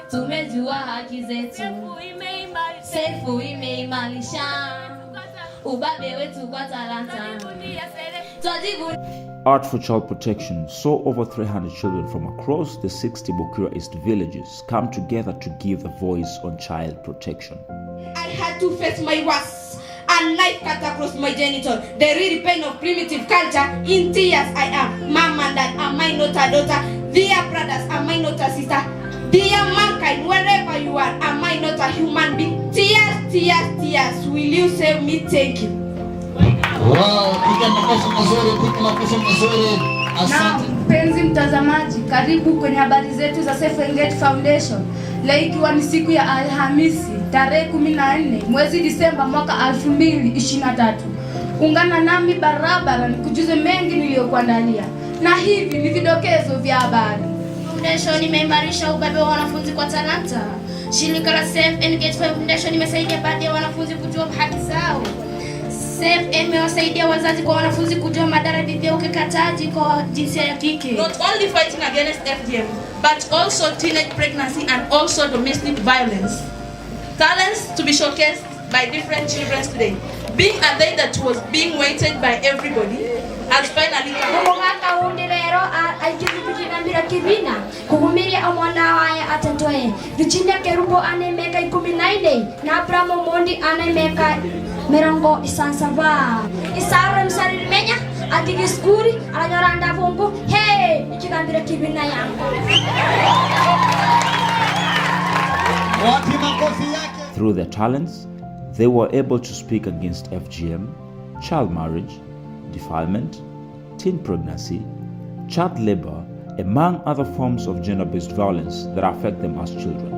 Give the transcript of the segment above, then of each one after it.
Tumejua haki zetu, sefu imeimarisha ubabe wetu kwa talanta. Art for Child Protection saw over 300 children from across the 60 Bukura East villages come together to give a voice on child protection. I had to face my worst, and knife cut across my genital. The real pain of primitive culture. In tears I am. Mom and dad, am I not a daughter? Dear brothers, am I not a sister? Dear mankind, wherever you are, am I not a human being? Tears, tears, tears. Will you save me? Thank you. Wow, piga makofi mazuri. Asante. Na mpenzi mtazamaji, karibu kwenye habari zetu za Safe Engage Foundation. Leo ikiwa ni siku ya Alhamisi, tarehe 14 mwezi Disemba mwaka 2023. Ungana nami barabara nikujuze mengi niliyokuandalia. Na hivi ni vidokezo vya habari. Foundation imeimarisha ubabe wa wanafunzi kwa talanta. Shirika la Safe Engage Foundation imesaidia baadhi ya wanafunzi kujua haki zao. Safe imewasaidia wazazi kwa wanafunzi kujua madhara ya ukeketaji kwa jinsia ya kike. Not only fighting against FGM, but also teenage pregnancy and also domestic violence. Talents to be showcased by different children today. Being a day that was being waited by everybody has finally come. Amwana waya atatoe. Vichinda kerubo anemeka 14 na Abraham Mondi anemeka merongo isansaba. Isara msariri menya atigiskuri anyoranda vongo. Hey, chikambira kibina yangu. Through their talents, they were able to speak against FGM, child marriage, defilement, teen pregnancy, child labor, among other forms of gender-based violence that affect them as children.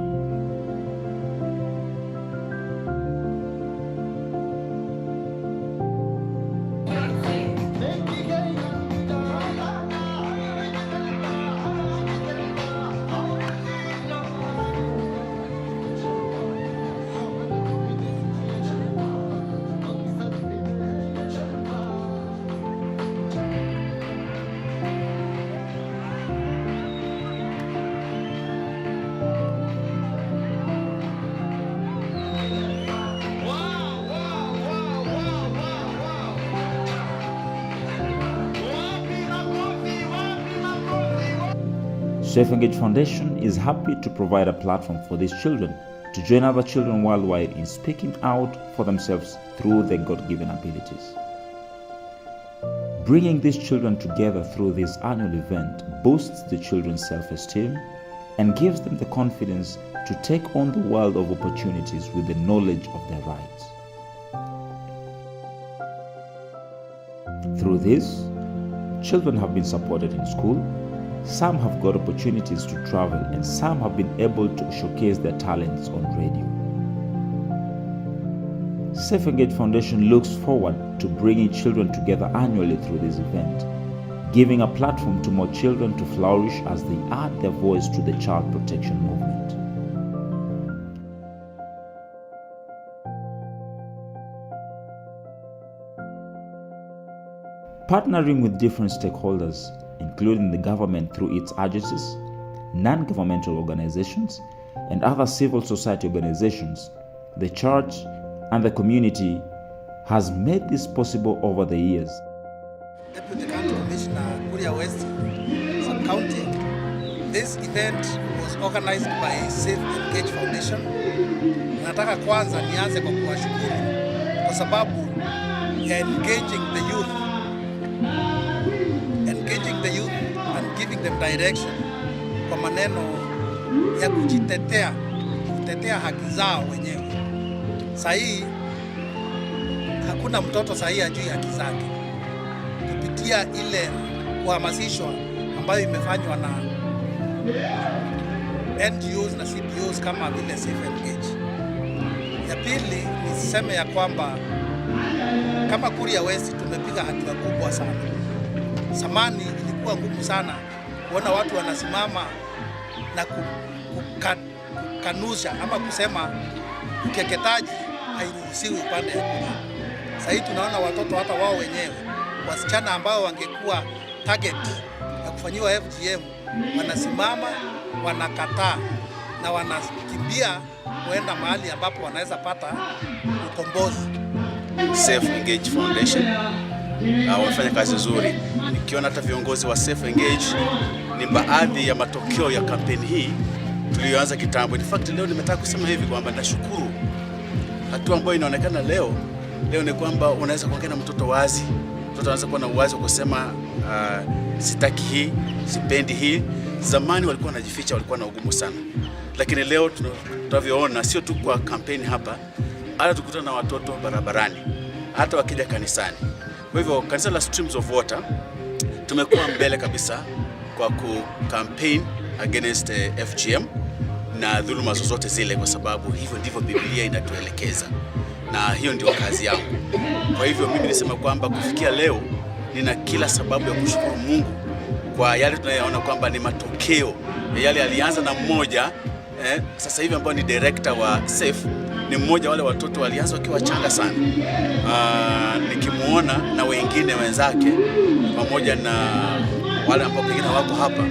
Safe Engage Foundation is happy to provide a platform for these children to join other children worldwide in speaking out for themselves through their God-given abilities. Bringing these children together through this annual event boosts the children's self-esteem and gives them the confidence to take on the world of opportunities with the knowledge of their rights. Through this, children have been supported in school, some have got opportunities to travel, and some have been able to showcase their talents on radio. Safe Engage Foundation looks forward to bringing children together annually through this event, giving a platform to more children to flourish as they add their voice to the child protection movement. Partnering with different stakeholders, including the government through its agencies, non-governmental organizations, and other civil society organizations, the church and the community has made this possible over the years. Deputy County Commissioner, Kuria West Sub-County. This event was organized by Safe Engage Foundation. Nataka kwanza nianze kwa kuwashukuru kwa sababu ya engaging the youth and giving them direction kwa maneno ya kutetea haki zao wenyewe. Sahii hakuna mtoto sahii ajui haki zake. Kupitia ile kuhamasishwa ambayo imefanywa na NGOs na CBOs kama vile Safe Engage. Ya pili niseme ya kwamba kama Kuria West tumepiga hatua kubwa sana. Zamani ilikuwa ngumu sana kuona watu wanasimama na kukanusha ama kusema ukeketaji hairuhusiwi upande ya Kuria. Sasa tunaona watoto hata wao wenyewe, wasichana ambao wangekuwa target ya kufanyiwa FGM, wanasimama wanakataa na wanakimbia kuenda mahali ambapo wanaweza pata ukombozi. Safe Engage Foundation wamefanya kazi nzuri. Nikiona hata viongozi wa Safe Engage ni baadhi ya matokeo ya kampeni hii tuliyoanza kitambo. In fact, leo nimetaka kusema hivi kwamba nashukuru hatua ambayo inaonekana leo ni kwamba unaweza kuongea na mtoto wazi. Mtoto anaweza kuwa na uwazi wa kusema sitaki hii, sipendi hii. Zamani walikuwa wanajificha, walikuwa na ugumu sana. Lakini leo tunavyoona sio tu kwa kampeni hapa, hata tukutana na watoto barabarani, hata wakija kanisani. Kwa hivyo kanisa la Streams of Water tumekuwa mbele kabisa kwa campaign against FGM na dhuluma zozote zile, kwa sababu hivyo ndivyo Biblia inatuelekeza na hiyo ndio kazi yangu. Kwa hivyo mimi nisema kwamba kufikia leo nina kila sababu ya kushukuru Mungu kwa yale tunayoona kwamba ni matokeo ya yale alianza na mmoja sasa hivi ambao ni director wa Safe, ni mmoja wale watoto walianza wakiwa changa sana. Nikimuona na wengine wenzake pamoja na wale ambao pengine wako hapa,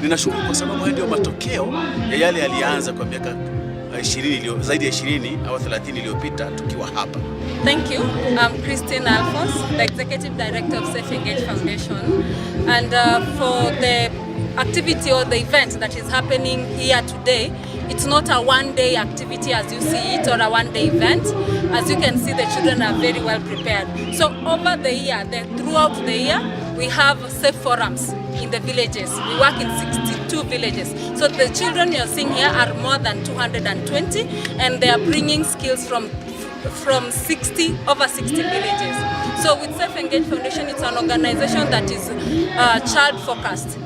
ninashukuru kwa sababu ndio matokeo ya yale alianza kwa miaka 20 zaidi ya 20 au 30 iliyopita tukiwa hapa. Thank you. I'm Christine Alphonse, the Executive Director of Safe Engage Foundation, and for the activity or the event that is happening here today, it's not a one-day activity as you see it, or a one-day event. As you can see, the children are very well prepared. So over the year, throughout the year, we have safe forums in the villages. We work in 62 villages. So the children you're seeing here are more than 220, and they are bringing skills from over 60 villages. So with Safe Engage Foundation, it's an organization that is child-focused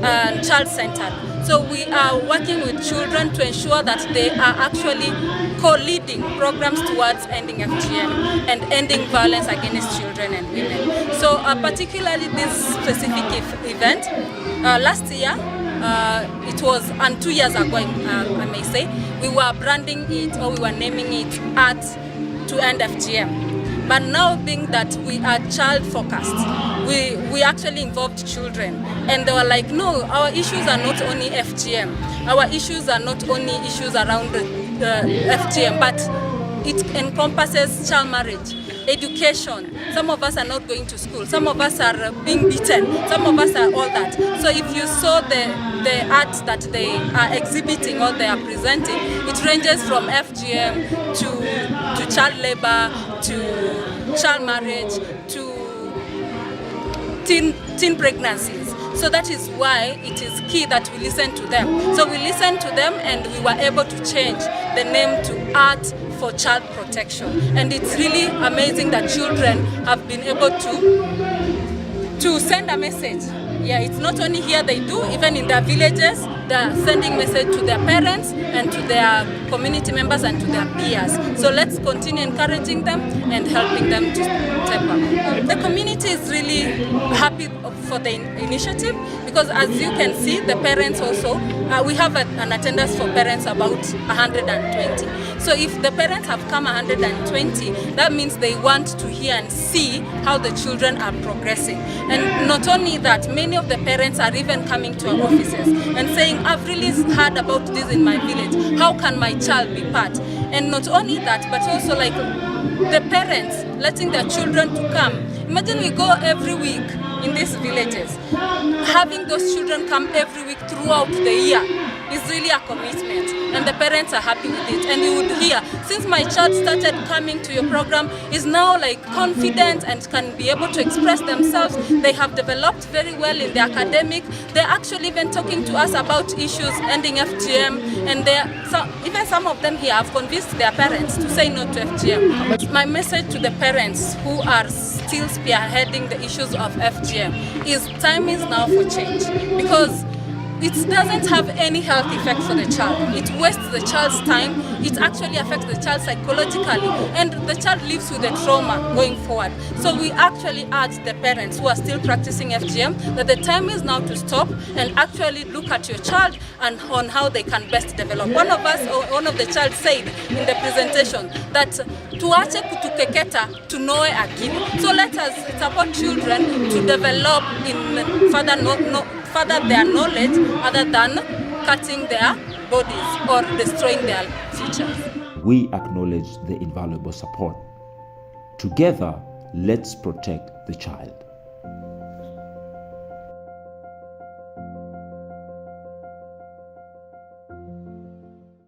and child-centered. So we are working with children to ensure that they are actually co-leading programs towards ending FGM and ending violence against children and women. So particularly this specific event, last year, it was, and 2 years ago, I may say, we were branding it, or we were naming it Art to End FGM. But now, being that we are child-focused, we actually involved children, and they were like, no, our issues are not only FGM. Our issues are not only issues around FGM, but it encompasses child marriage, education. Some of us are not going to school. Some of us are being beaten. Some of us are all that. So if you saw the art that they are exhibiting or they are presenting, it ranges from FGM to child labor, to child marriage, to teen pregnancies. So that is why it is key that we listen to them. So we listened to them, and we were able to change the name to Art for Child Protection. And it's really amazing that children have been able to send a message. Yeah, it's not only here they do, even in their villages, they're sending message to their parents and to their community members and to their peers. So let's continue encouraging them and helping them to step up. The community is really happy for the initiative, because as you can see, the parents also, we have an attendance for parents about 120. So if the parents have come 120, that means they want to hear and see how the children are progressing. And not only that, many of the parents are even coming to our offices and saying, I've really heard about this in my village. How can my child be part? And not only that, but also like the parents letting their children to come. Imagine we go every week in these villages. Having those children come every week throughout the year is really a commitment, and the parents are happy with it. And you would hear, since my child started coming to your program, is now like confident and can be able to express themselves. They have developed very well in the academic. They're actually even talking to us about issues ending FGM, and even some of them here have convinced their parents to say no to FGM. My message to the parents who are still spearheading the issues of FGM is time is now for change, because it doesn't have any health effect for the child. It wastes the child's time. It actually affects the child psychologically, and the child lives with the trauma going forward. So we actually urge the parents who are still practicing FGM that the time is now to stop and actually look at your child and on how they can best develop. One of the child said in the presentation that tuache kutukeketa tunoe akili. So let us support children to develop in further their knowledge other than cutting their bodies or destroying their futures. We acknowledge the invaluable support. Together, let's protect the child.